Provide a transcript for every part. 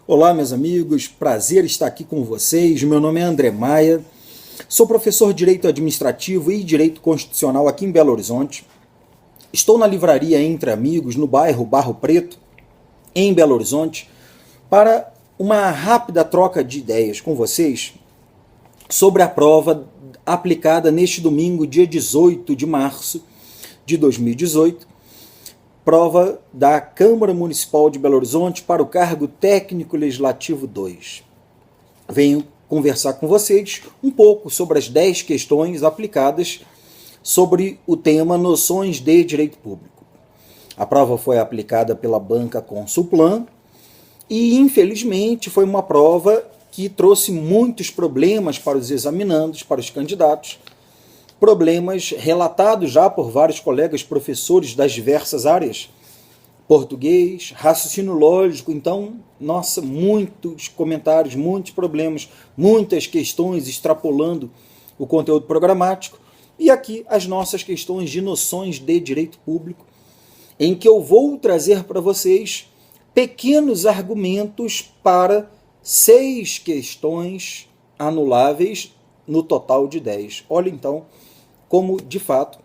Olá, meus amigos, prazer estar aqui com vocês. Meu nome é André Maia, sou professor de Direito Administrativo e Direito Constitucional aqui em Belo Horizonte. Estou na livraria Entre Amigos, no bairro Barro Preto, em Belo Horizonte, para uma rápida troca de ideias com vocês sobre a prova aplicada neste domingo, dia 18 de março de 2018, prova da Câmara Municipal de Belo Horizonte para o cargo técnico legislativo 2. Venho conversar com vocês um pouco sobre as 10 questões aplicadas sobre o tema Noções de Direito Público. A prova foi aplicada pela banca Consulplan e, infelizmente, foi uma prova que trouxe muitos problemas para os examinandos, para os candidatos, problemas relatados já por vários colegas professores das diversas áreas, português, raciocínio lógico. Então, nossa, muitos comentários, muitos problemas, muitas questões extrapolando o conteúdo programático. E aqui as nossas questões de noções de direito público, em que eu vou trazer para vocês pequenos argumentos para 6 questões anuláveis no total de 10. Olha então como, de fato,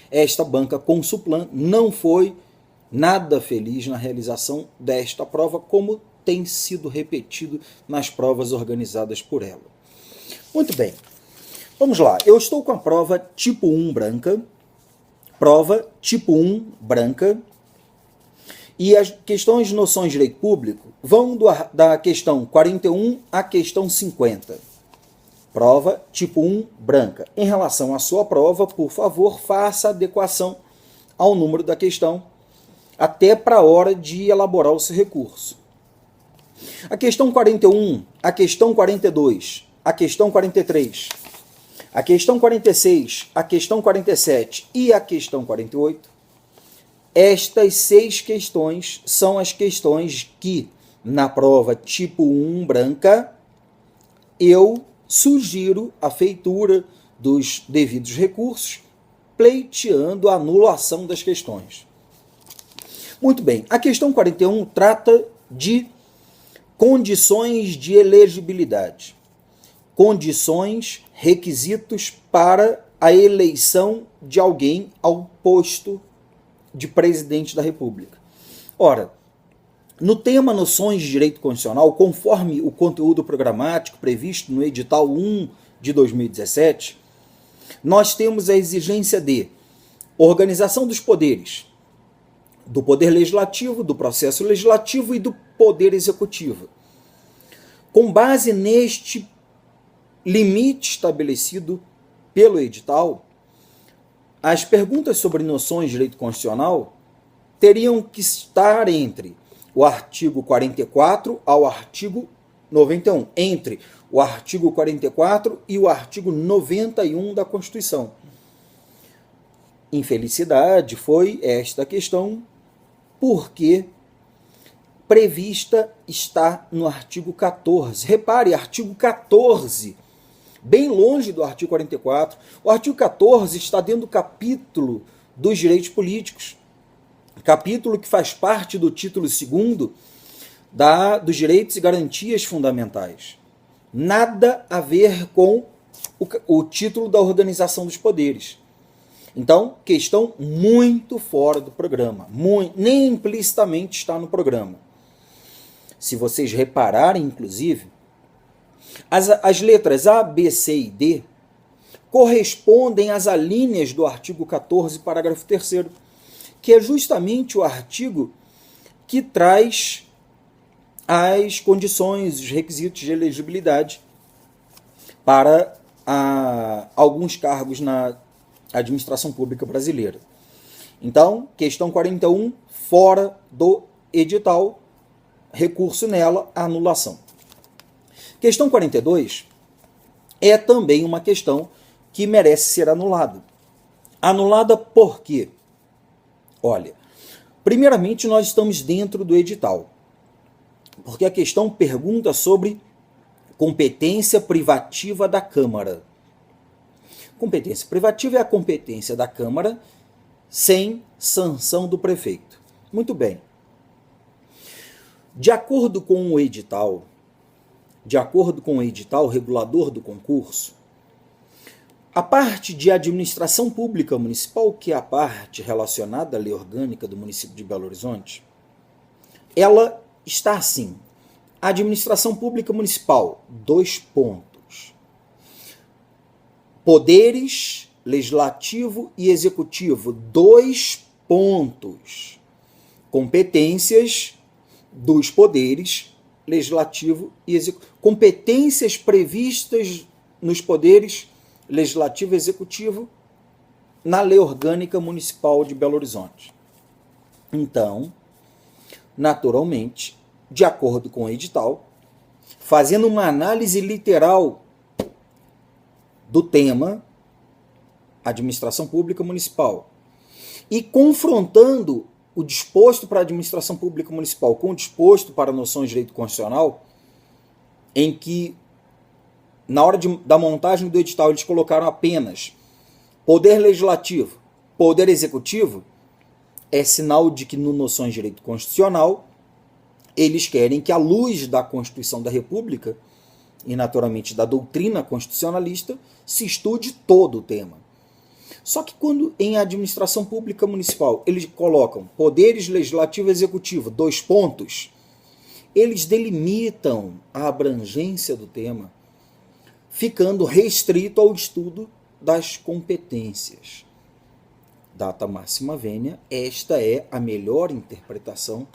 esta banca Consulplan não foi nada feliz na realização desta prova, como tem sido repetido nas provas organizadas por ela. Muito bem, vamos lá. Eu estou com a prova tipo 1 branca, e as questões de noções de direito público vão da questão 41 à questão 50. Prova tipo 1 branca. Em relação à sua prova, por favor, faça adequação ao número da questão até para a hora de elaborar o seu recurso. A questão 41, a questão 42, a questão 43, a questão 46, a questão 47 e a questão 48, estas 6 questões são as questões que, na prova tipo 1 branca, eu sugiro a feitura dos devidos recursos, pleiteando a anulação das questões. Muito bem, a questão 41 trata de condições de elegibilidade, condições, requisitos para a eleição de alguém ao posto de presidente da República. Ora, no tema Noções de Direito Constitucional, conforme o conteúdo programático previsto no edital 1 de 2017, nós temos a exigência de organização dos poderes, do Poder Legislativo, do Processo Legislativo e do Poder Executivo. Com base neste limite estabelecido pelo edital, as perguntas sobre noções de direito constitucional teriam que estar entre o artigo 44 ao artigo 91, entre o artigo 44 e o artigo 91 da Constituição. Infelicidade foi esta questão, porque prevista está no artigo 14. Repare, artigo 14, bem longe do artigo 44. O artigo 14 está dentro do capítulo dos direitos políticos, capítulo que faz parte do título 2º dos direitos e garantias fundamentais. Nada a ver com o título da organização dos poderes. Então, questão muito fora do programa, nem implicitamente está no programa. Se vocês repararem, inclusive, as letras A, B, C e D correspondem às alíneas do artigo 14, parágrafo 3º, que é justamente o artigo que traz as condições, os requisitos de elegibilidade para alguns cargos na administração pública brasileira. Então, questão 41, fora do edital, recurso nela, anulação. Questão 42 é também uma questão que merece ser anulada. Anulada por quê? Olha, primeiramente nós estamos dentro do edital, porque a questão pergunta sobre competência privativa da Câmara. Competência privativa é a competência da Câmara sem sanção do prefeito. Muito bem. De acordo com o edital, regulador do concurso, a parte de administração pública municipal, que é a parte relacionada à lei orgânica do município de Belo Horizonte, ela está assim: administração pública municipal, 2 pontos. Poderes legislativo e executivo, 2 pontos. Competências dos poderes legislativo e executivo. Competências previstas nos poderes legislativo e executivo na Lei Orgânica Municipal de Belo Horizonte. Então, naturalmente, de acordo com o edital, fazendo uma análise literal do tema administração pública municipal e confrontando o disposto para a administração pública municipal com o disposto para noções de direito constitucional, em que, na hora da montagem do edital, eles colocaram apenas poder legislativo, poder executivo, é sinal de que, no noções de direito constitucional, eles querem que, à luz da Constituição da República e, naturalmente, da doutrina constitucionalista, se estude todo o tema. Só que quando em administração pública municipal eles colocam poderes legislativo e executivo, 2 pontos, eles delimitam a abrangência do tema, ficando restrito ao estudo das competências. Data máxima vênia, esta é a melhor interpretação,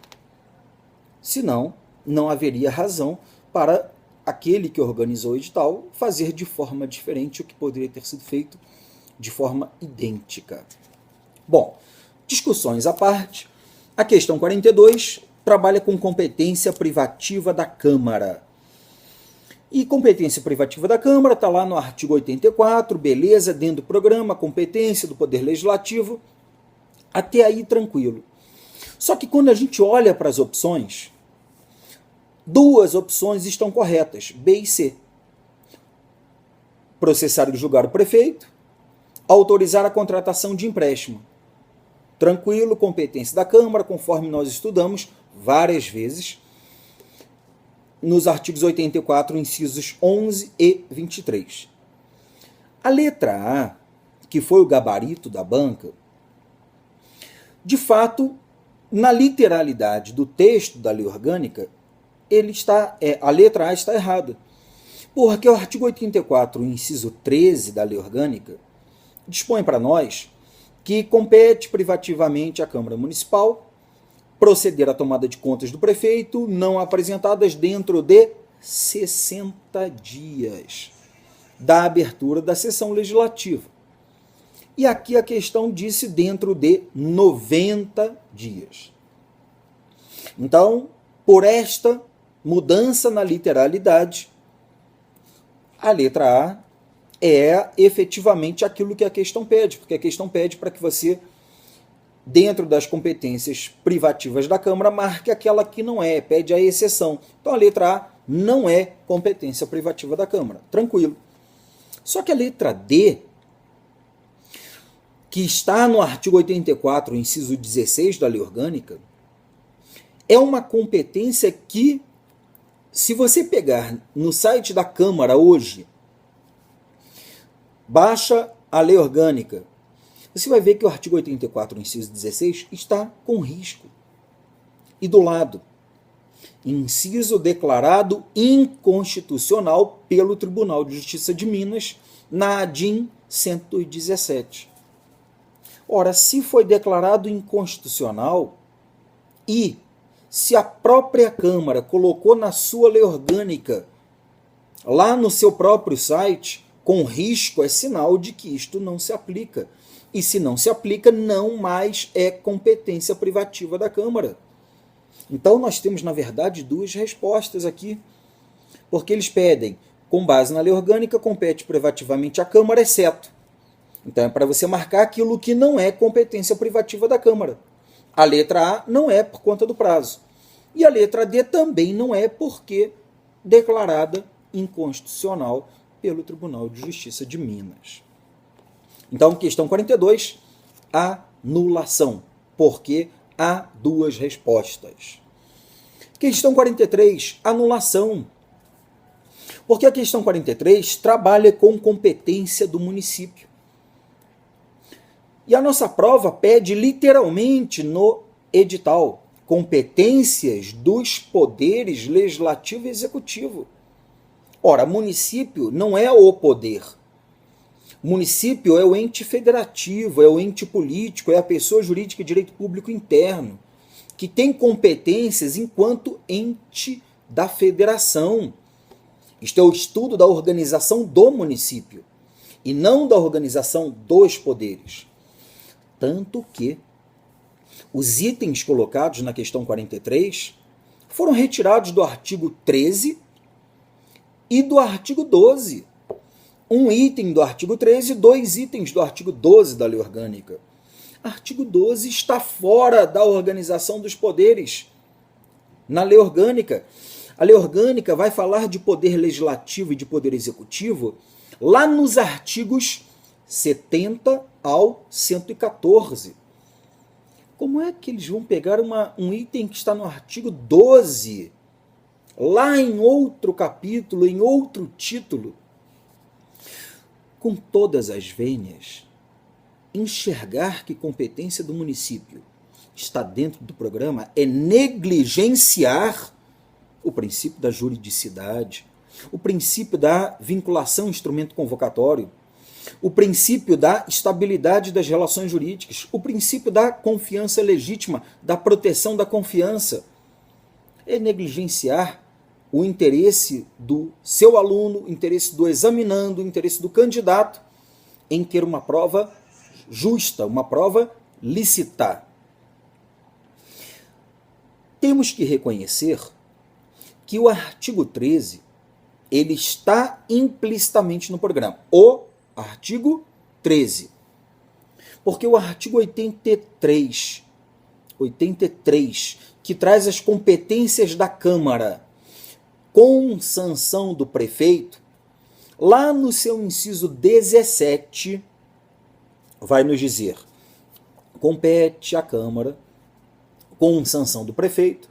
senão não haveria razão para aquele que organizou o edital fazer de forma diferente o que poderia ter sido feito de forma idêntica. Bom, discussões à parte, a questão 42 trabalha com competência privativa da Câmara. E competência privativa da Câmara está lá no artigo 84, beleza, dentro do programa, competência do Poder Legislativo, até aí tranquilo. Só que quando a gente olha para as opções, 2 opções estão corretas, B e C. Processar e julgar o prefeito, autorizar a contratação de empréstimo. Tranquilo, competência da Câmara, conforme nós estudamos várias vezes, nos artigos 84, incisos 11 e 23. A letra A, que foi o gabarito da banca, de fato, na literalidade do texto da lei orgânica, a letra A está errada. Porque o artigo 84, inciso 13 da lei orgânica, dispõe para nós que compete privativamente à Câmara Municipal proceder à tomada de contas do prefeito não apresentadas dentro de 60 dias da abertura da sessão legislativa. E aqui a questão disse dentro de 90 dias. Então, por esta mudança na literalidade, a letra A é efetivamente aquilo que a questão pede, porque a questão pede para que você, dentro das competências privativas da Câmara, marque aquela que não é, pede a exceção. Então a letra A não é competência privativa da Câmara, tranquilo. Só que a letra D, que está no artigo 84, inciso 16 da lei orgânica, é uma competência que, se você pegar no site da Câmara hoje, baixa a lei orgânica, você vai ver que o artigo 84, inciso 16, está com risco. E do lado, inciso declarado inconstitucional pelo Tribunal de Justiça de Minas, na ADIM 117. Ora, se foi declarado inconstitucional e se a própria Câmara colocou na sua lei orgânica, lá no seu próprio site, com risco, é sinal de que isto não se aplica. E se não se aplica, não mais é competência privativa da Câmara. Então nós temos, na verdade, 2 respostas aqui. Porque eles pedem, com base na lei orgânica, compete privativamente à Câmara, exceto. Então é para você marcar aquilo que não é competência privativa da Câmara. A letra A não é por conta do prazo. E a letra D também não é porque declarada inconstitucional pelo Tribunal de Justiça de Minas. Então, questão 42, anulação, porque há 2 respostas. Questão 43, anulação. Porque a questão 43 trabalha com competência do município. E a nossa prova pede literalmente no edital competências dos poderes legislativo e executivo. Ora, município não é o poder. Município é o ente federativo, é o ente político, é a pessoa jurídica de direito público interno, que tem competências enquanto ente da federação. Isto é o estudo da organização do município e não da organização dos poderes. Tanto que os itens colocados na questão 43 foram retirados do artigo 13 e do artigo 12. Um item do artigo 13 e 2 itens do artigo 12 da Lei Orgânica. Artigo 12 está fora da organização dos poderes. Na Lei Orgânica, a Lei Orgânica vai falar de poder legislativo e de poder executivo lá nos artigos 70 ao 114. Como é que eles vão pegar um item que está no artigo 12, lá em outro capítulo, em outro título? Com todas as vênias, enxergar que competência do município está dentro do programa é negligenciar o princípio da juridicidade, o princípio da vinculação instrumento convocatório, o princípio da estabilidade das relações jurídicas, o princípio da confiança legítima, da proteção da confiança. É negligenciar o interesse do seu aluno, o interesse do examinando, o interesse do candidato em ter uma prova justa, uma prova lícita. Temos que reconhecer que o artigo 13 ele está implicitamente no programa. O artigo 13. Porque o artigo 83, que traz as competências da Câmara com sanção do prefeito, lá no seu inciso 17, vai nos dizer: compete à Câmara, com sanção do prefeito,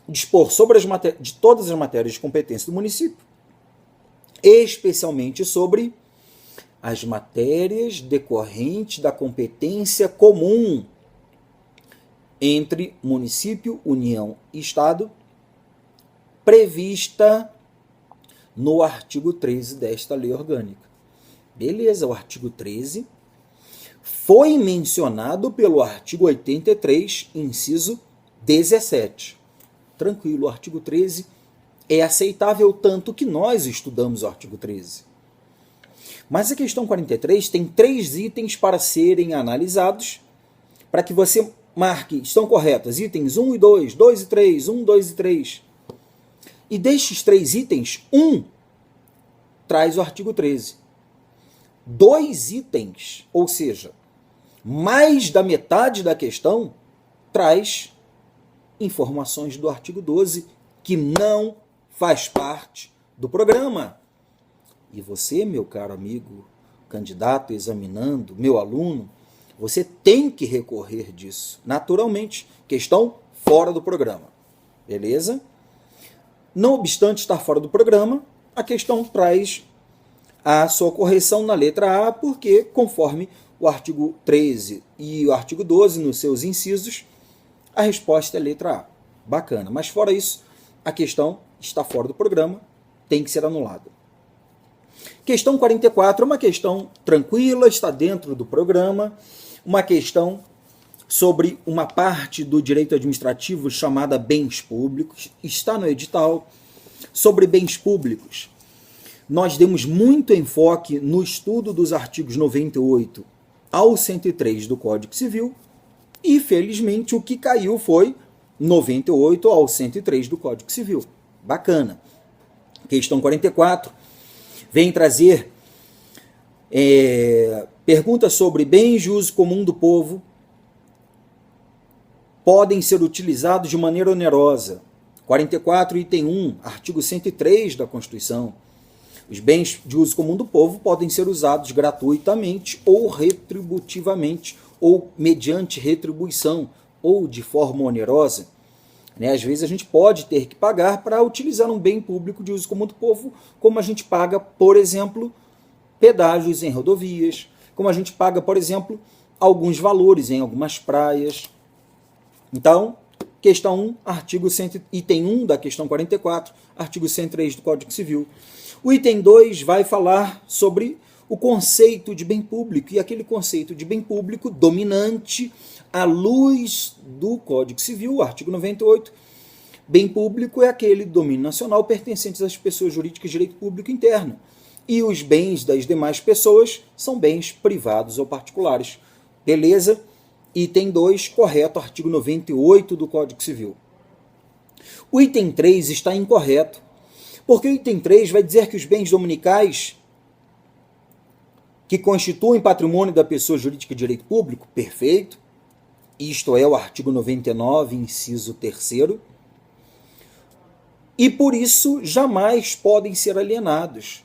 dispor sobre de todas as matérias de competência do município, especialmente sobre as matérias decorrentes da competência comum entre município, União e Estado, prevista no artigo 13 desta lei orgânica. Beleza, o artigo 13 foi mencionado pelo artigo 83, inciso 17. Tranquilo, o artigo 13 é aceitável, tanto que nós estudamos o artigo 13. Mas a questão 43 tem 3 itens para serem analisados, para que você marque, estão corretas, itens 1 e 2, 2 e 3, 1, 2 e 3. E destes 3 itens, 1 traz o artigo 13. 2 itens, ou seja, mais da metade da questão, traz informações do artigo 12, que não faz parte do programa. E você, meu caro amigo, candidato, examinando, meu aluno, você tem que recorrer disso, naturalmente, questão fora do programa. Beleza? Não obstante estar fora do programa, a questão traz a sua correção na letra A, porque, conforme o artigo 13 e o artigo 12, nos seus incisos, a resposta é letra A. Bacana. Mas fora isso, a questão está fora do programa, tem que ser anulada. Questão 44 é uma questão tranquila, está dentro do programa, uma questão sobre uma parte do direito administrativo chamada bens públicos, está no edital. Sobre bens públicos, nós demos muito enfoque no estudo dos artigos 98 ao 103 do Código Civil e, felizmente, o que caiu foi 98 ao 103 do Código Civil. Bacana. Questão 44 vem trazer perguntas sobre bens de uso comum do povo podem ser utilizados de maneira onerosa. 44, item 1, artigo 103 da Constituição. Os bens de uso comum do povo podem ser usados gratuitamente ou retributivamente, ou mediante retribuição, ou de forma onerosa. né? Às vezes a gente pode ter que pagar para utilizar um bem público de uso comum do povo, como a gente paga, por exemplo, pedágios em rodovias, como a gente paga, por exemplo, alguns valores em algumas praias. Então, questão 1, item 1 da questão 44, artigo 103 do Código Civil. O item 2 vai falar sobre o conceito de bem público, e aquele conceito de bem público dominante à luz do Código Civil, artigo 98. Bem público é aquele domínio nacional pertencente às pessoas jurídicas de direito público interno, e os bens das demais pessoas são bens privados ou particulares. Beleza? Item 2, correto, artigo 98 do Código Civil. O item 3 está incorreto, porque o item 3 vai dizer que os bens dominicais que constituem patrimônio da pessoa jurídica de direito público, perfeito, isto é o artigo 99, inciso 3º, e por isso jamais podem ser alienados.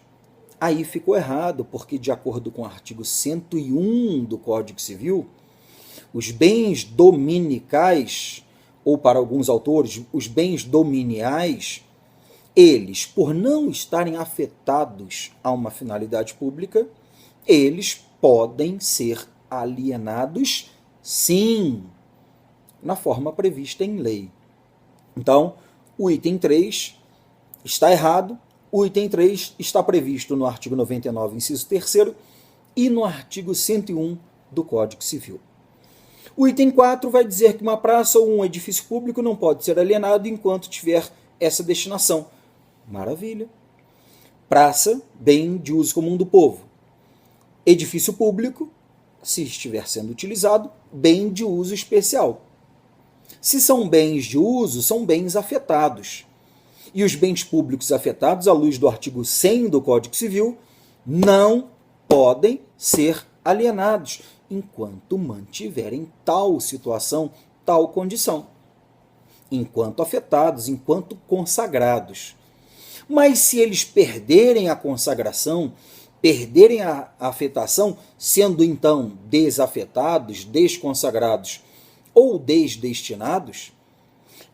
Aí ficou errado, porque de acordo com o artigo 101 do Código Civil, os bens dominicais, ou para alguns autores, os bens dominiais, eles, por não estarem afetados a uma finalidade pública, eles podem ser alienados, sim, na forma prevista em lei. Então, o item 3 está errado. O item 3 está previsto no artigo 99, inciso 3º, e no artigo 101 do Código Civil. O item 4 vai dizer que uma praça ou um edifício público não pode ser alienado enquanto tiver essa destinação. Maravilha. Praça, bem de uso comum do povo. Edifício público, se estiver sendo utilizado, bem de uso especial. Se são bens de uso, são bens afetados. E os bens públicos afetados, à luz do artigo 100 do Código Civil, não podem ser alienados enquanto mantiverem tal situação, tal condição. Enquanto afetados, enquanto consagrados. Mas se eles perderem a consagração, perderem a afetação, sendo então desafetados, desconsagrados ou desdestinados,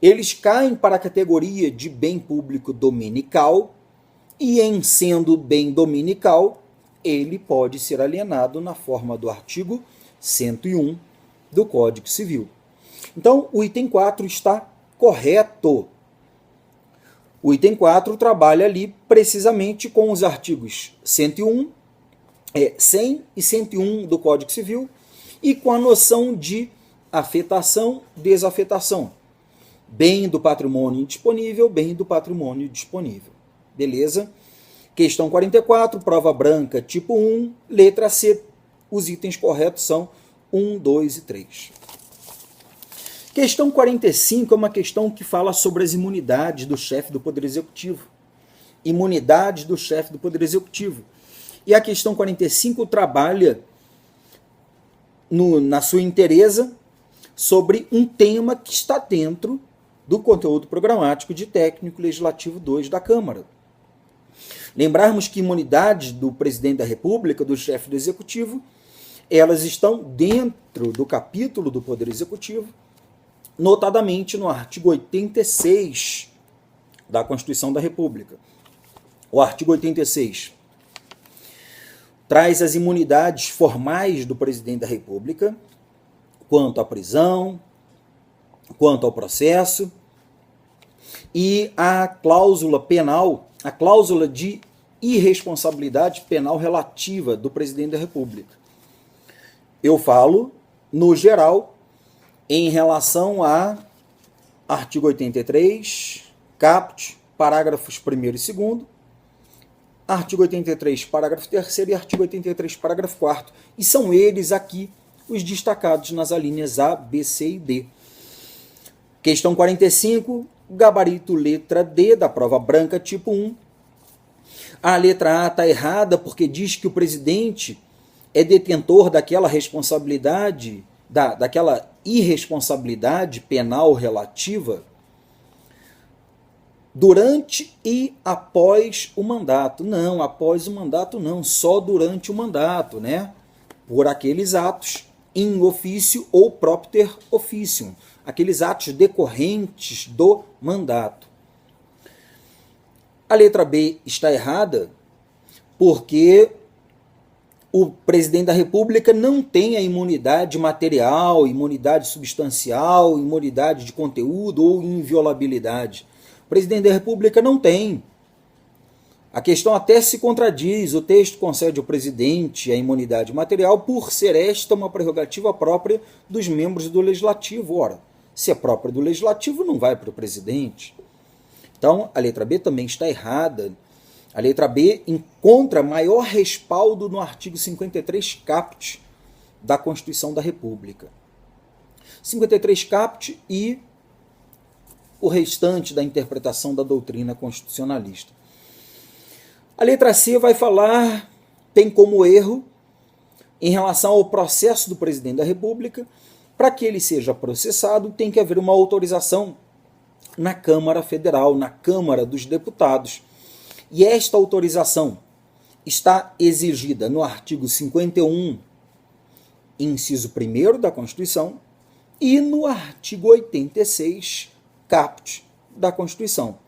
eles caem para a categoria de bem público dominical, e em sendo bem dominical, ele pode ser alienado na forma do artigo 101 do Código Civil. Então, o item 4 está correto. O item 4 trabalha ali precisamente com os artigos 101, 100 e 101 do Código Civil, e com a noção de afetação, desafetação. Bem do patrimônio indisponível, bem do patrimônio disponível. Beleza? Questão 44, prova branca, tipo 1, letra C. Os itens corretos são 1, 2 e 3. Questão 45 é uma questão que fala sobre as imunidades do chefe do Poder Executivo. Imunidades do chefe do Poder Executivo. E a questão 45 trabalha na sua inteireza sobre um tema que está dentro do conteúdo programático de Técnico Legislativo 2 da Câmara. Lembrarmos que imunidades do presidente da República, do chefe do Executivo, elas estão dentro do capítulo do Poder Executivo, notadamente no artigo 86 da Constituição da República. O artigo 86 traz as imunidades formais do presidente da República quanto à prisão, quanto ao processo, e a cláusula penal, a cláusula de irresponsabilidade penal relativa do presidente da República. Eu falo, no geral, em relação a artigo 83, caput, parágrafos 1º e 2º, artigo 83, parágrafo 3º e artigo 83, parágrafo 4º, e são eles aqui os destacados nas alíneas A, B, C e D. Questão 45, gabarito letra D da prova branca tipo 1. A letra A está errada porque diz que o presidente é detentor daquela responsabilidade, daquela irresponsabilidade penal relativa durante e após o mandato. Não, após o mandato não, só durante o mandato, né? Por aqueles atos in officio ou propter officium, aqueles atos decorrentes do mandato. A letra B está errada porque o presidente da República não tem a imunidade material, imunidade substancial, imunidade de conteúdo ou inviolabilidade. O presidente da República não tem. A questão até se contradiz. O texto concede ao presidente a imunidade material por ser esta uma prerrogativa própria dos membros do Legislativo. Ora, se é própria do Legislativo, não vai para o presidente. Então, a letra B também está errada. A letra B encontra maior respaldo no artigo 53 caput da Constituição da República. 53 caput e o restante da interpretação da doutrina constitucionalista. A letra C vai falar, tem como erro, em relação ao processo do presidente da República, para que ele seja processado, tem que haver uma autorização na Câmara Federal, na Câmara dos Deputados. E esta autorização está exigida no artigo 51, inciso 1º da Constituição, e no artigo 86, caput da Constituição,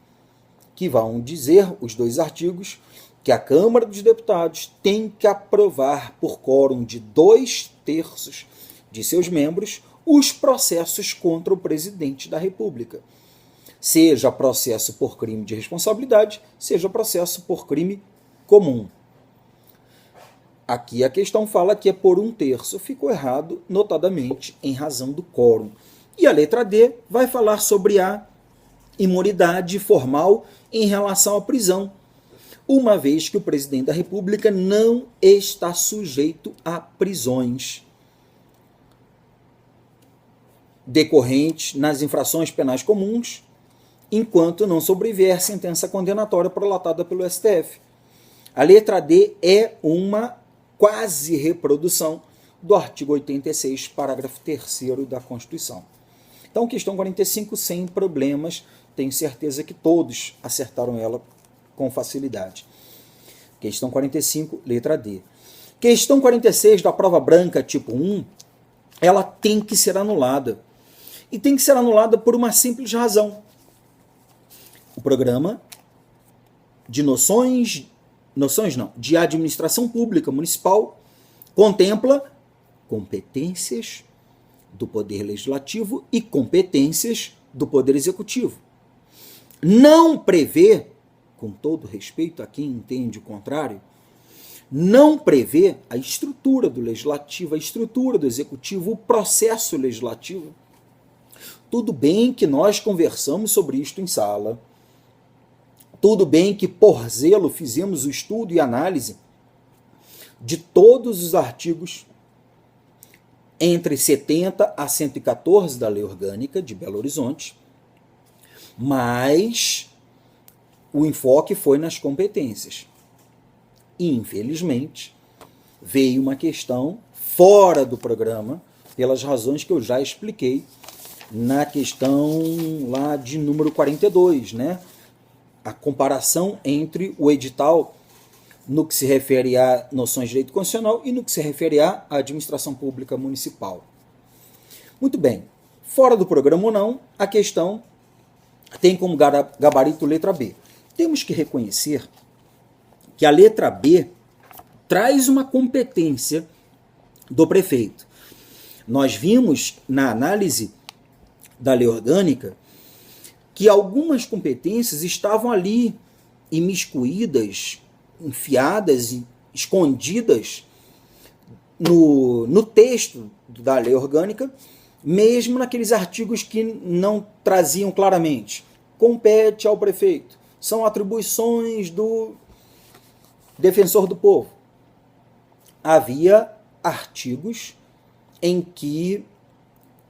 que vão dizer, os dois artigos, que a Câmara dos Deputados tem que aprovar por quórum de 2/3 de seus membros os processos contra o presidente da República. Seja processo por crime de responsabilidade, seja processo por crime comum. Aqui a questão fala que é por 1/3. Ficou errado, notadamente, em razão do quórum. E a letra D vai falar sobre a imunidade formal em relação à prisão, uma vez que o presidente da República não está sujeito a prisões decorrentes nas infrações penais comuns, enquanto não sobrevier sentença condenatória prolatada pelo STF. A letra D é uma quase reprodução do artigo 86, parágrafo 3º da Constituição. Então, questão 45, sem problemas, tenho certeza que todos acertaram ela com facilidade. Questão 45, letra D. Questão 46 da prova branca tipo 1, ela tem que ser anulada. E tem que ser anulada por uma simples razão. O programa de de administração pública municipal contempla competências do Poder Legislativo e competências do Poder Executivo. Não prevê, com todo respeito a quem entende o contrário, não prevê a estrutura do Legislativo, a estrutura do Executivo, o processo legislativo. Tudo bem que nós conversamos sobre isto em sala, tudo bem que por zelo fizemos o estudo e análise de todos os artigos entre 70 a 114 da Lei Orgânica de Belo Horizonte, mas o enfoque foi nas competências. E, infelizmente, veio uma questão fora do programa, pelas razões que eu já expliquei na questão lá de número 42, né? A comparação entre o edital no que se refere a noções de direito constitucional e no que se refere à administração pública municipal. Muito bem, fora do programa ou não, a questão tem como gabarito letra B. Temos que reconhecer que a letra B traz uma competência do prefeito. Nós vimos na análise da Lei Orgânica que algumas competências estavam ali imiscuídas, enfiadas, escondidas no texto da Lei Orgânica, mesmo naqueles artigos que não traziam claramente. Compete ao prefeito. São atribuições do defensor do povo. Havia artigos em que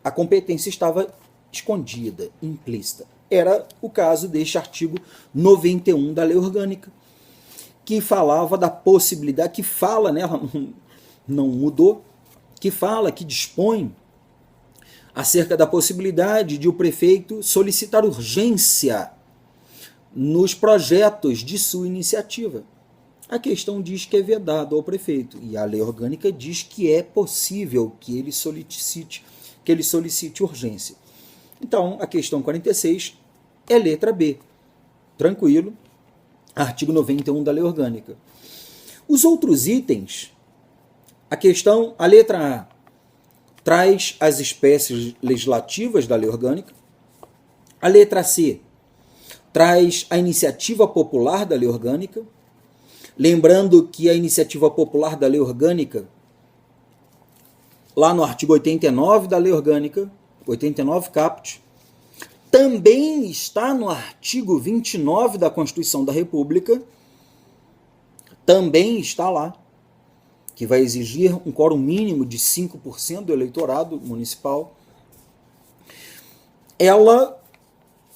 a competência estava escondida, implícita. Era o caso deste artigo 91 da Lei Orgânica, que falava da possibilidade, que fala, né, ela não mudou, que fala, que dispõe acerca da possibilidade de o prefeito solicitar urgência nos projetos de sua iniciativa. A questão diz que é vedado ao prefeito, e a lei orgânica diz que é possível que ele solicite urgência. Então, a questão 46 é letra B. Tranquilo. Artigo 91 da lei orgânica. Os outros itens, a letra A traz as espécies legislativas da lei orgânica. A letra C traz a iniciativa popular da lei orgânica. Lembrando que a iniciativa popular da lei orgânica, lá no artigo 89 da lei orgânica, 89 caput, também está no artigo 29 da Constituição da República, também está lá, que vai exigir um quórum mínimo de 5% do eleitorado municipal. Ela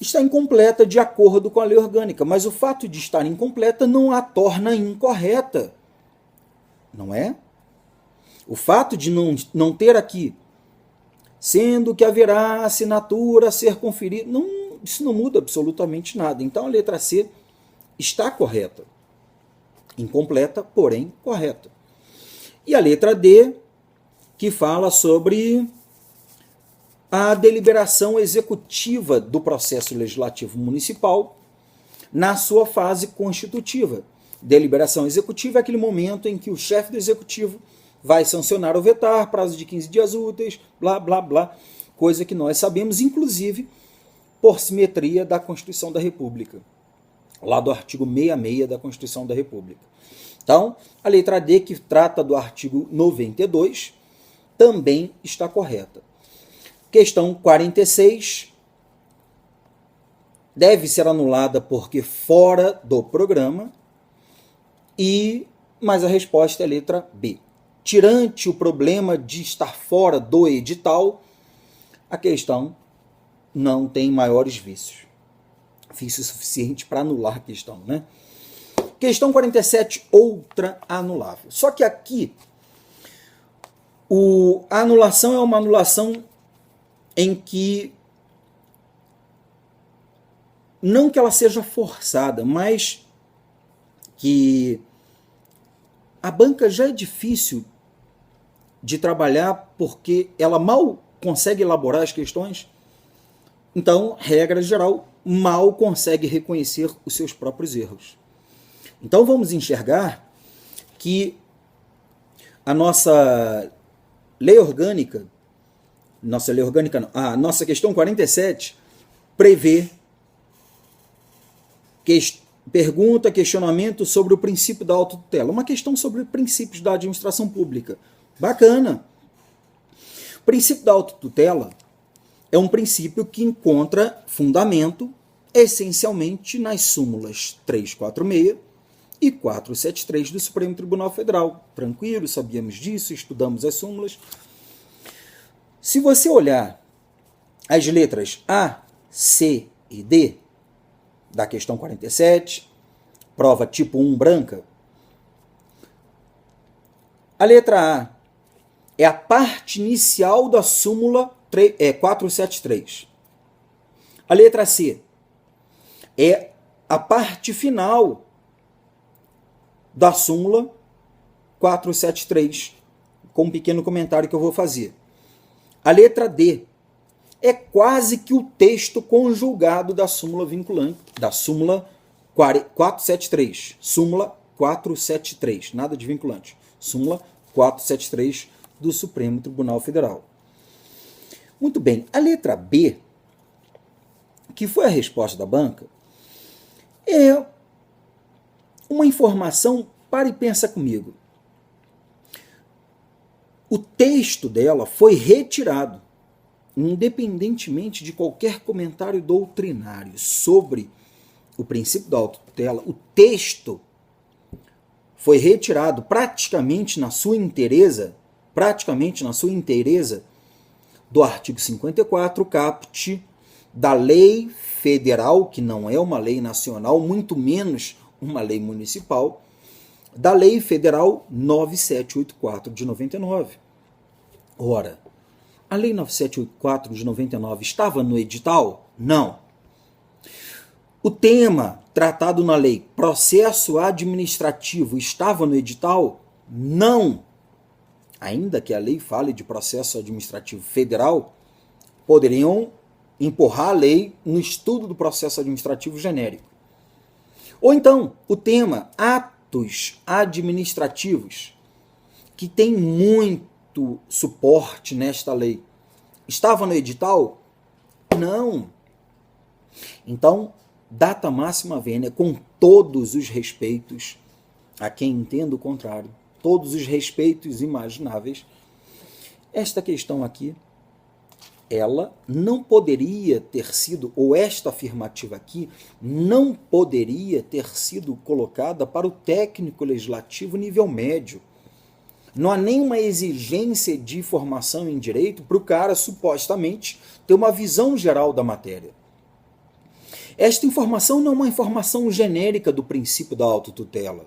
está incompleta de acordo com a lei orgânica, mas o fato de estar incompleta não a torna incorreta, não é? O fato de não ter aqui, sendo que haverá assinatura a ser conferida, isso não muda absolutamente nada. Então a letra C está correta, incompleta, porém correta. E a letra D, que fala sobre a deliberação executiva do processo legislativo municipal na sua fase constitutiva. Deliberação executiva é aquele momento em que o chefe do executivo vai sancionar ou vetar, prazo de 15 dias úteis, blá, blá, blá, coisa que nós sabemos, inclusive, por simetria da Constituição da República, lá do artigo 66 da Constituição da República. Então, a letra D, que trata do artigo 92, também está correta. Questão 46 deve ser anulada porque fora do programa, mas a resposta é a letra B. Tirante o problema de estar fora do edital, a questão não tem maiores vícios. Vício suficiente para anular a questão, né? Questão 47, outra anulável. Só que aqui, a anulação é uma anulação em que, não que ela seja forçada, mas que a banca já é difícil de trabalhar porque ela mal consegue elaborar as questões. Então, regra geral, mal consegue reconhecer os seus próprios erros. Então vamos enxergar que a nossa lei orgânica, a nossa questão 47 prevê questionamento sobre o princípio da autotutela. Uma questão sobre princípios da administração pública. Bacana. O princípio da autotutela é um princípio que encontra fundamento essencialmente nas súmulas 346 e 473 do Supremo Tribunal Federal. Tranquilo, sabíamos disso, estudamos as súmulas. Se você olhar as letras A, C e D da questão 47, prova tipo 1 branca, a letra A é a parte inicial da súmula 473. A letra C é a parte final da súmula 473, com um pequeno comentário que eu vou fazer. A letra D é quase que o texto conjugado da súmula vinculante, da súmula 473. Súmula 473, nada de vinculante. Súmula 473 do Supremo Tribunal Federal. Muito bem, a letra B, que foi a resposta da banca, é uma informação, para e pensa comigo. O texto dela foi retirado, independentemente de qualquer comentário doutrinário sobre o princípio da autotutela, o texto foi retirado praticamente na sua inteireza do artigo 54, caput, da lei federal, que não é uma lei nacional, muito menos uma lei municipal, da lei federal 9784 de 99. Ora, a lei 9784 de 99 estava no edital? Não. O tema tratado na lei processo administrativo estava no edital? Não. Ainda que a lei fale de processo administrativo federal, poderiam empurrar a lei no estudo do processo administrativo genérico. Ou então, o tema atos administrativos, que tem muito suporte nesta lei, estava no edital? Não. Então, data máxima vênia, com todos os respeitos a quem entenda o contrário, todos os respeitos imagináveis, esta questão aqui, ela não poderia ter sido, ou esta afirmativa aqui, não poderia ter sido colocada para o técnico legislativo nível médio. Não há nenhuma exigência de formação em direito para o cara, supostamente, ter uma visão geral da matéria. Esta informação não é uma informação genérica do princípio da autotutela.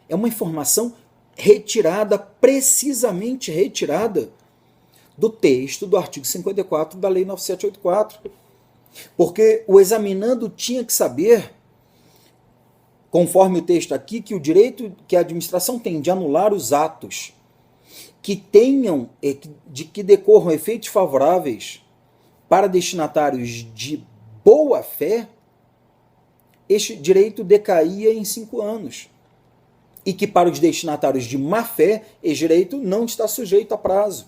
É uma informação retirada, precisamente retirada, do texto do artigo 54 da Lei 9784. Porque o examinando tinha que saber, conforme o texto aqui, que o direito que a administração tem de anular os atos que tenham, de que decorram efeitos favoráveis para destinatários de boa fé, este direito decaía em 5 anos. E que para os destinatários de má fé, este direito não está sujeito a prazo.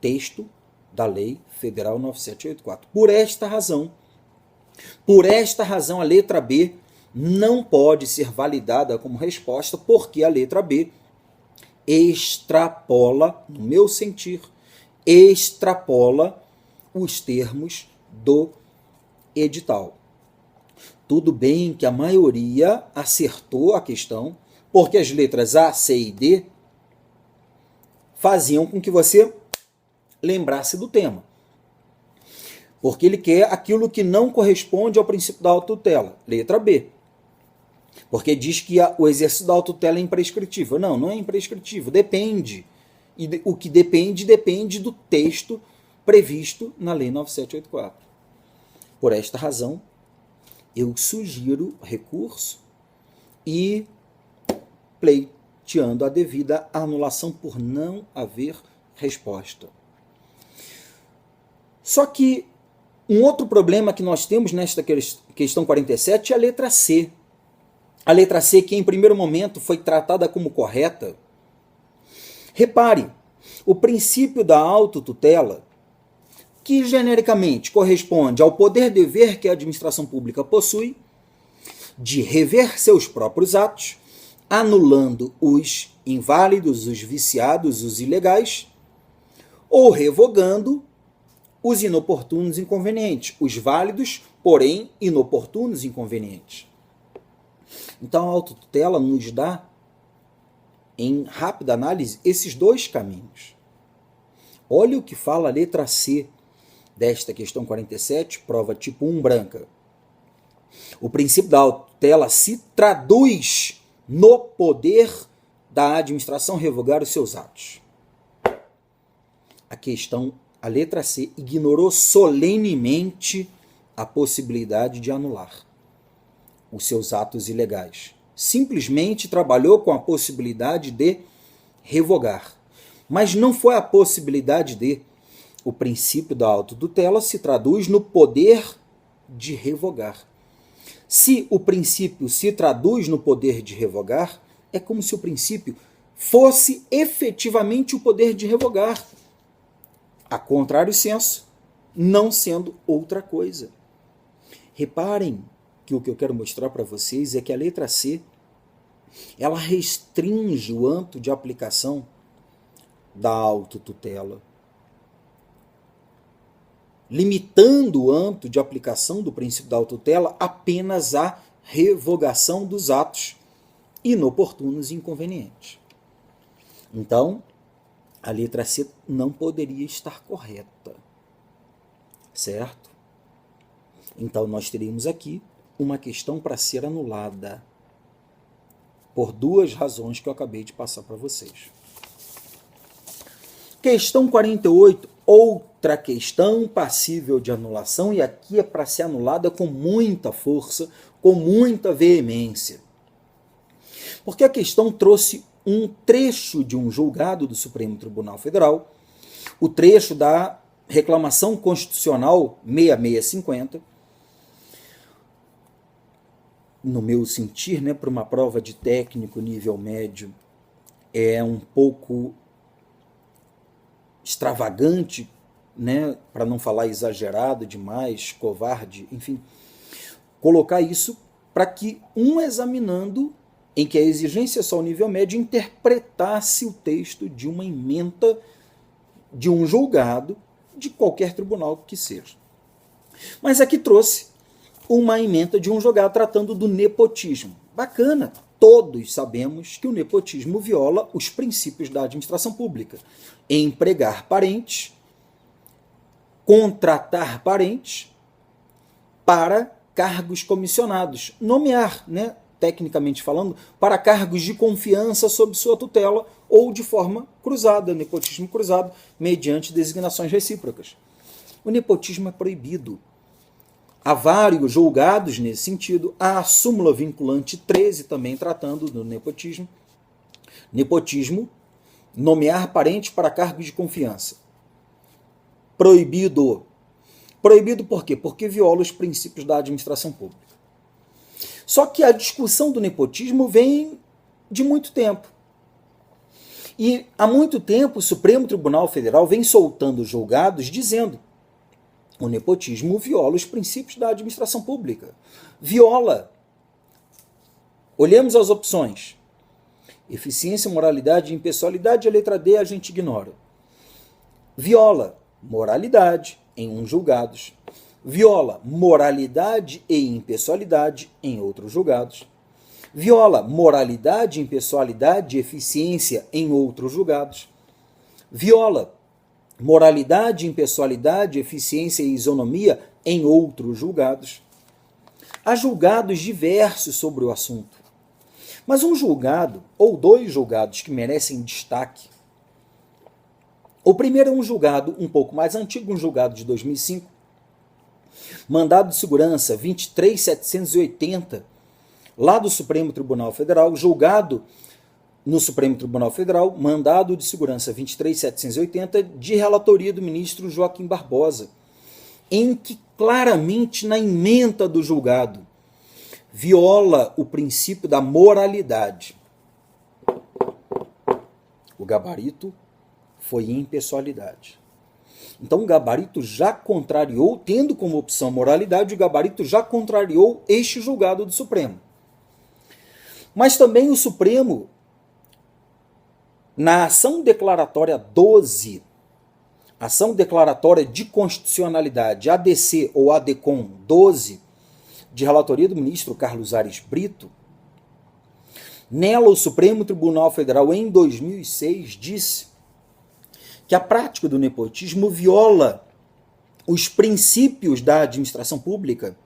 Texto da Lei Federal 9784. Por esta razão, a letra B não pode ser validada como resposta, porque a letra B extrapola, no meu sentir, extrapola os termos do edital. Tudo bem que a maioria acertou a questão, porque as letras A, C e D faziam com que você lembrasse do tema. Porque ele quer aquilo que não corresponde ao princípio da autotutela. Letra B. Porque diz que o exercício da autotutela é imprescritível. Não, não é imprescritível. Depende. E o que depende do texto previsto na Lei 9784. Por esta razão, eu sugiro recurso e pleiteando a devida anulação por não haver resposta. Só que um outro problema que nós temos nesta questão 47 é a letra C. A letra C, que em primeiro momento foi tratada como correta. Repare, o princípio da autotutela, que genericamente corresponde ao poder-dever que a administração pública possui de rever seus próprios atos, anulando os inválidos, os viciados, os ilegais, ou revogando os inoportunos e inconvenientes, os válidos, porém inoportunos e inconvenientes. Então a autotutela nos dá, em rápida análise, esses dois caminhos. Olha o que fala a letra C desta questão 47, prova tipo 1 branca. O princípio da autotutela se traduz no poder da administração revogar os seus atos. A letra C ignorou solenemente a possibilidade de anular os seus atos ilegais. Simplesmente trabalhou com a possibilidade de revogar. Mas não foi a possibilidade de. O princípio da autotutela se traduz no poder de revogar. Se o princípio se traduz no poder de revogar, é como se o princípio fosse efetivamente o poder de revogar. A contrário senso, não sendo outra coisa. Reparem que o que eu quero mostrar para vocês é que a letra C, ela restringe o âmbito de aplicação da autotutela, limitando o âmbito de aplicação do princípio da autotutela apenas à revogação dos atos inoportunos e inconvenientes. Então, a letra C não poderia estar correta, certo? Então, nós teríamos aqui uma questão para ser anulada, por duas razões que eu acabei de passar para vocês. Questão 48, outra outra questão passível de anulação, e aqui é para ser anulada com muita força, com muita veemência. Porque a questão trouxe um trecho de um julgado do Supremo Tribunal Federal, o trecho da reclamação constitucional 6650, no meu sentir, né, para uma prova de técnico nível médio, é um pouco extravagante, né, para não falar exagerado demais, covarde, enfim, colocar isso para que um examinando, em que a exigência é só o nível médio, interpretasse o texto de uma ementa de um julgado de qualquer tribunal que seja. Mas aqui trouxe uma ementa de um julgado tratando do nepotismo. Bacana, todos sabemos que o nepotismo viola os princípios da administração pública. Empregar parentes, contratar parentes para cargos comissionados, nomear, né, tecnicamente falando, para cargos de confiança sob sua tutela ou de forma cruzada, nepotismo cruzado, mediante designações recíprocas. O nepotismo é proibido. Há vários julgados nesse sentido. Há a súmula vinculante 13 também tratando do nepotismo. Nepotismo, nomear parente para cargos de confiança. Proibido. Proibido por quê? Porque viola os princípios da administração pública. Só que a discussão do nepotismo vem de muito tempo. E há muito tempo o Supremo Tribunal Federal vem soltando julgados dizendo: o nepotismo viola os princípios da administração pública. Viola. Olhemos as opções. Eficiência, moralidade e impessoalidade, a letra D a gente ignora. Viola moralidade em uns julgados. Viola moralidade e impessoalidade em outros julgados. Viola moralidade, impessoalidade e eficiência em outros julgados. Viola moralidade, impessoalidade, eficiência e isonomia em outros julgados. Há julgados diversos sobre o assunto. Mas um julgado, ou dois julgados que merecem destaque. O primeiro é um julgado um pouco mais antigo, um julgado de 2005, mandado de segurança 23780, lá do Supremo Tribunal Federal, julgado no Supremo Tribunal Federal, mandado de segurança 23780, de relatoria do ministro Joaquim Barbosa, em que claramente na ementa do julgado viola o princípio da moralidade. O gabarito foi impessoalidade. Então o gabarito já contrariou, tendo como opção moralidade, o gabarito já contrariou este julgado do Supremo. Mas também o Supremo, na ação declaratória 12, ação declaratória de constitucionalidade, ADC ou ADCOM 12, de relatoria do ministro Carlos Aires Brito, nela o Supremo Tribunal Federal, em 2006, disse que a prática do nepotismo viola os princípios da administração pública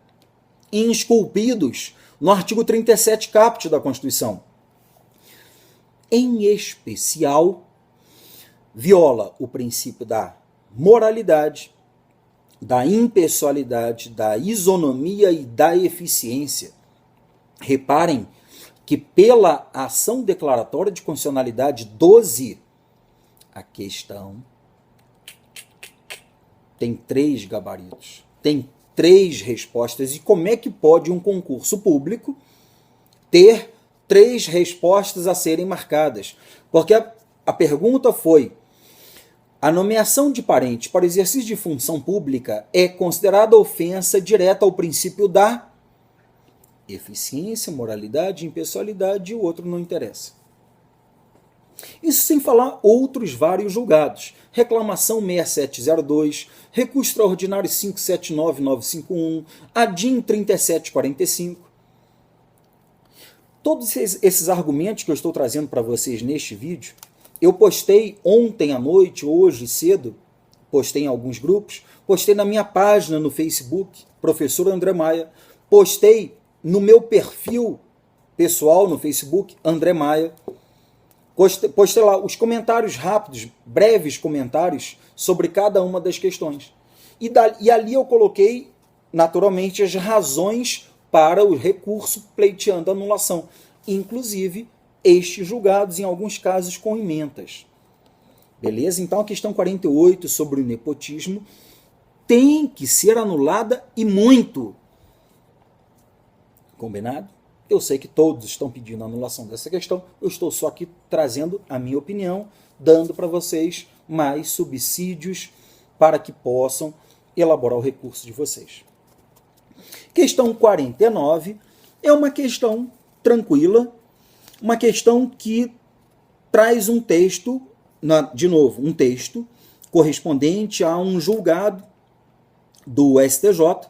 esculpidos no artigo 37 caput da Constituição. Em especial, viola o princípio da moralidade, da impessoalidade, da isonomia e da eficiência. Reparem que pela ação declaratória de constitucionalidade 12, a questão tem 3 gabaritos, tem 3 respostas. E como é que pode um concurso público ter 3 respostas a serem marcadas? Porque a pergunta foi: a nomeação de parente para exercício de função pública é considerada ofensa direta ao princípio da eficiência, moralidade, impessoalidade, e o outro não interessa. Isso sem falar outros vários julgados. Reclamação 6702, recurso extraordinário 579951, ADIM 3745. Todos esses argumentos que eu estou trazendo para vocês neste vídeo, eu postei ontem à noite, hoje cedo, postei em alguns grupos, postei na minha página no Facebook, professor André Maia, postei no meu perfil pessoal no Facebook, André Maia, postei lá os comentários rápidos, breves comentários sobre cada uma das questões. E ali eu coloquei, naturalmente, as razões para o recurso pleiteando anulação, inclusive estes julgados, em alguns casos, com emendas. Beleza? Então a questão 48 sobre o nepotismo tem que ser anulada e muito. Combinado? Eu sei que todos estão pedindo a anulação dessa questão, eu estou só aqui trazendo a minha opinião, dando para vocês mais subsídios para que possam elaborar o recurso de vocês. Questão 49 é uma questão tranquila, uma questão que traz um texto, de novo, um texto correspondente a um julgado do STJ,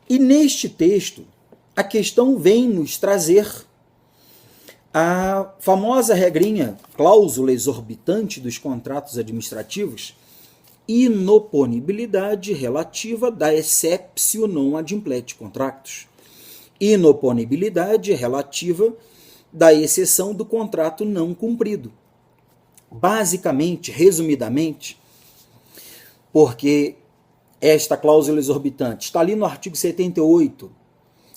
e neste texto a questão vem nos trazer a famosa regrinha, cláusula exorbitante dos contratos administrativos, inoponibilidade relativa da exceptio non adimplete contractus. Inoponibilidade relativa da exceção do contrato não cumprido. Basicamente, resumidamente, porque esta cláusula exorbitante está ali no artigo 78,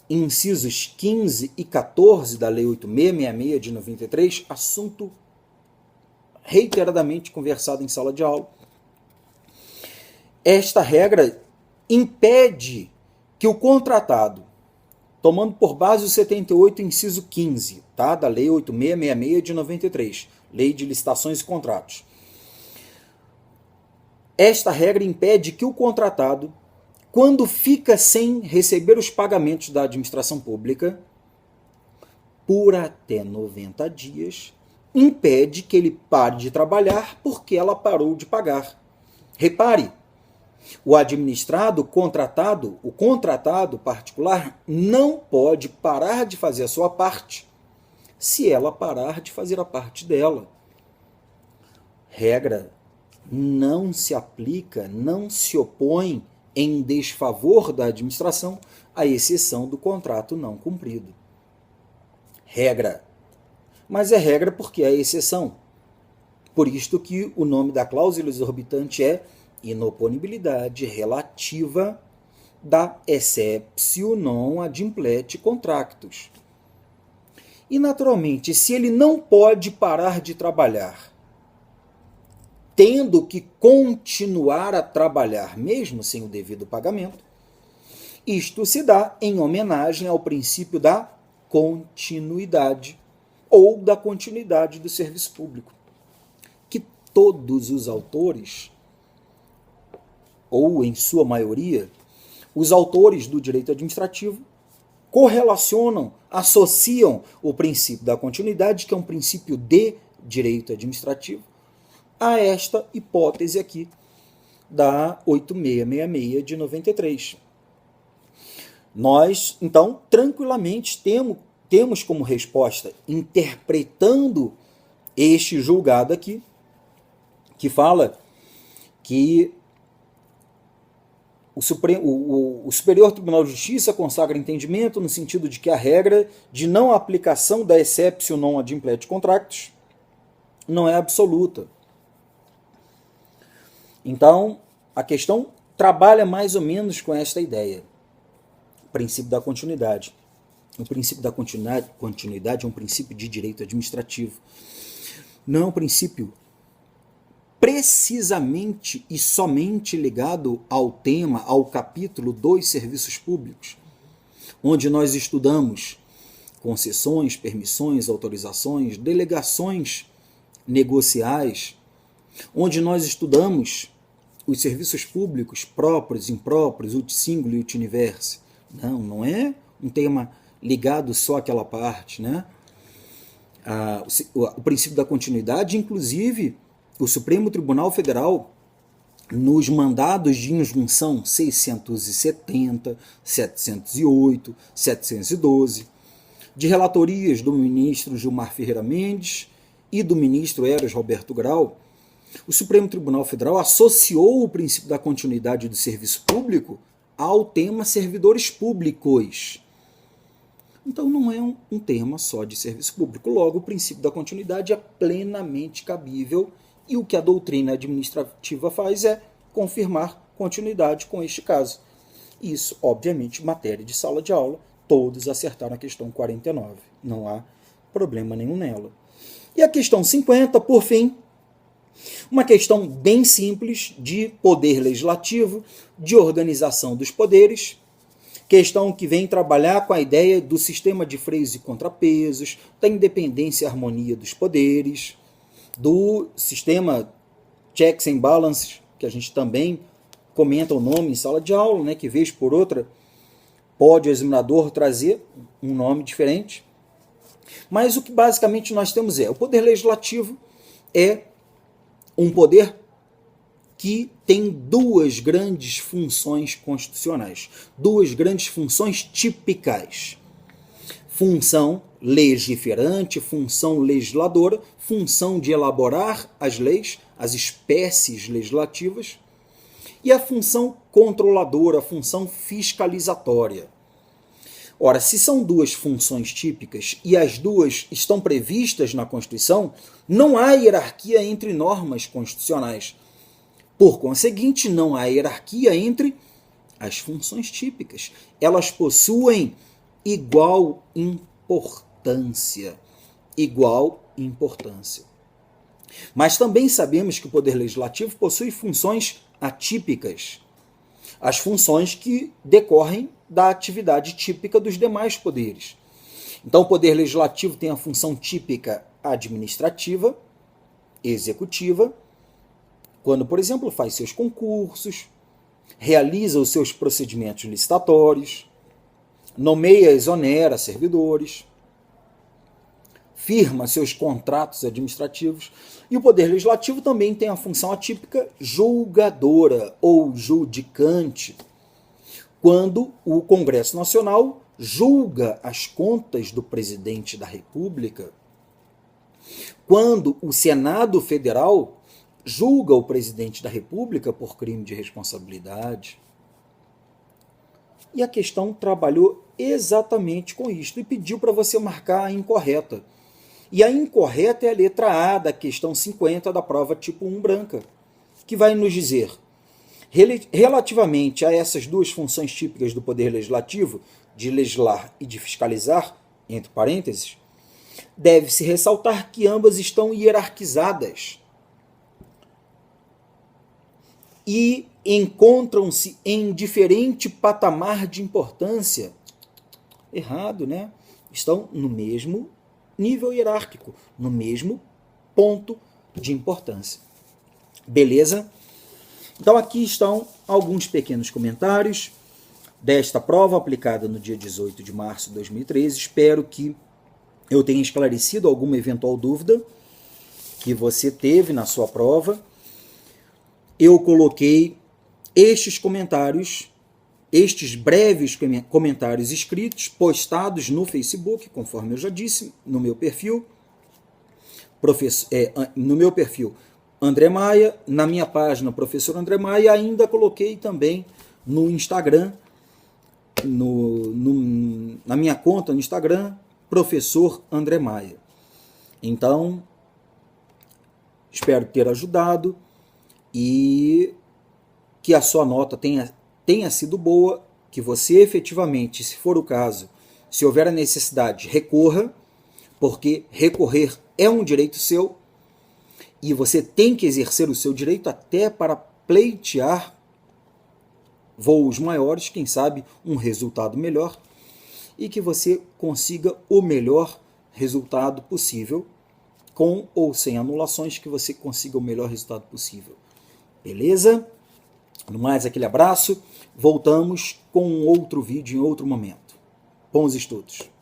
incisos 15 e 14 da Lei 8666 de 93, assunto reiteradamente conversado em sala de aula. Esta regra impede que o contratado, tomando por base o 78, inciso 15, tá, da Lei 8666 de 93, Lei de Licitações e Contratos. Esta regra impede que o contratado, quando fica sem receber os pagamentos da administração pública, por até 90 dias, impede que ele pare de trabalhar porque ela parou de pagar. Repare, o administrado, o contratado particular, não pode parar de fazer a sua parte se ela parar de fazer a parte dela. Regra não se aplica, não se opõe em desfavor da administração, à exceção do contrato não cumprido. Regra. Mas é regra porque é exceção. Por isto que o nome da cláusula exorbitante é inoponibilidade relativa da exceptio non adimplete contractus. E, naturalmente, se ele não pode parar de trabalhar, tendo que continuar a trabalhar mesmo sem o devido pagamento, isto se dá em homenagem ao princípio da continuidade ou da continuidade do serviço público, que todos os autores, ou em sua maioria, os autores do direito administrativo correlacionam, associam o princípio da continuidade, que é um princípio de direito administrativo, a esta hipótese aqui da 8666 de 93. Nós, então, tranquilamente temos como resposta, interpretando este julgado aqui, que fala que o Superior Tribunal de Justiça consagra entendimento no sentido de que a regra de não aplicação da exceptio non adimplete contractus não é absoluta. Então, a questão trabalha mais ou menos com esta ideia. O princípio da continuidade. O princípio da continuidade é um princípio de direito administrativo. Não é um princípio precisamente e somente ligado ao tema, ao capítulo dos serviços públicos, onde nós estudamos concessões, permissões, autorizações, delegações negociais, onde nós estudamos os serviços públicos próprios, impróprios, ut singuli e ut universe. Não é um tema ligado só àquela parte, né? O princípio da continuidade, inclusive, o Supremo Tribunal Federal, nos mandados de injunção 670, 708, 712, de relatorias do ministro Gilmar Ferreira Mendes e do ministro Eros Roberto Grau, o Supremo Tribunal Federal associou o princípio da continuidade do serviço público ao tema servidores públicos. Então não é um tema só de serviço público. Logo, o princípio da continuidade é plenamente cabível e o que a doutrina administrativa faz é confirmar continuidade com este caso. Isso, obviamente, matéria de sala de aula, todos acertaram a questão 49. Não há problema nenhum nela. E a questão 50, por fim, uma questão bem simples de poder legislativo, de organização dos poderes, questão que vem trabalhar com a ideia do sistema de freios e contrapesos, da independência e harmonia dos poderes, do sistema checks and balances, que a gente também comenta o nome em sala de aula, né, que vez por outra pode o examinador trazer um nome diferente. Mas o que basicamente nós temos o poder legislativo é um poder que tem duas grandes funções constitucionais, duas grandes funções típicas. Função legiferante, função legisladora, função de elaborar as leis, as espécies legislativas, e a função controladora, a função fiscalizatória. Ora, se são duas funções típicas e as duas estão previstas na Constituição, não há hierarquia entre normas constitucionais. Por conseguinte, não há hierarquia entre as funções típicas. Elas possuem igual importância. Igual importância. Mas também sabemos que o Poder Legislativo possui funções atípicas. As funções que decorrem da atividade típica dos demais poderes. Então, o Poder Legislativo tem a função típica administrativa, executiva, quando, por exemplo, faz seus concursos, realiza os seus procedimentos licitatórios, nomeia e exonera servidores, firma seus contratos administrativos. E o Poder Legislativo também tem a função atípica julgadora ou judicante, quando o Congresso Nacional julga as contas do presidente da República, quando o Senado Federal julga o presidente da República por crime de responsabilidade. E a questão trabalhou exatamente com isto e pediu para você marcar a incorreta. E a incorreta é a letra A da questão 50 da prova tipo 1 branca, que vai nos dizer, relativamente a essas duas funções típicas do Poder Legislativo, de legislar e de fiscalizar, entre parênteses, deve-se ressaltar que ambas estão hierarquizadas e encontram-se em diferente patamar de importância. Errado, né? Estão no mesmo nível hierárquico, no mesmo ponto de importância. Beleza? Então aqui estão alguns pequenos comentários desta prova aplicada no dia 18 de março de 2013. Espero que eu tenha esclarecido alguma eventual dúvida que você teve na sua prova. Eu coloquei estes comentários, estes breves comentários escritos, postados no Facebook, conforme eu já disse, no meu perfil, André Maia, na minha página Professor André Maia, e ainda coloquei também no Instagram, na minha conta no Instagram, Professor André Maia. Então, espero ter ajudado e que a sua nota tenha sido boa, que você efetivamente, se for o caso, se houver a necessidade, recorra, porque recorrer é um direito seu e você tem que exercer o seu direito até para pleitear voos maiores, quem sabe um resultado melhor, e que você consiga o melhor resultado possível, com ou sem anulações, que você consiga o melhor resultado possível. Beleza? No mais, aquele abraço. Voltamos com um outro vídeo em outro momento. Bons estudos!